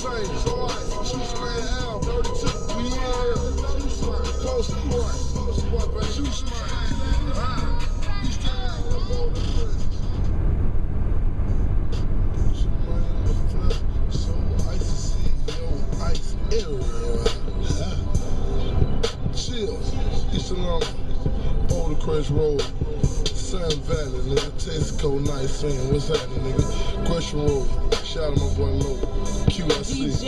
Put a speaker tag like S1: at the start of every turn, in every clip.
S1: same. So I choose man L, 32, Post boy, but choose man. So ice see, no ice everywhere. Chill, East Along, Old Crest Road, Sun Valley, nigga, Texaco, nice saying, what's happening, nigga? Question Road, shout out my boy Low, QSC.
S2: DJ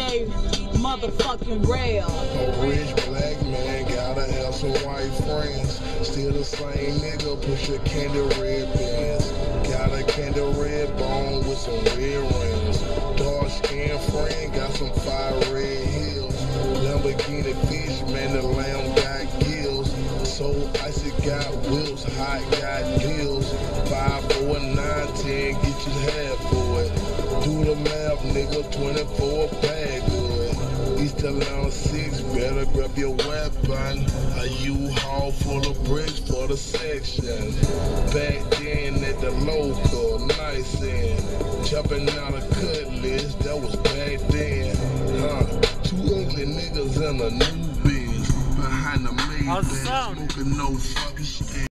S2: motherfucking Rail.
S1: A rich black man, gotta have some white friends. Still the same nigga, push a candy red pants. Got a candy red bone with some red rings. Dark skinned friend, got some fire red heels. Lamborghini fish, man, the lamb got gills. So icy got wheels, hot got deals. 5 for a 9, 10, get you half for it. Do the math, nigga, 24 bag good. East Atlanta 6, better grab your weapon. A U-Haul full of bricks for the section. Back then at the local, nice and jumping out of cutlass, that was back then. 2 ugly niggas in a new biz. Behind the main bench, smoking no fucking shit.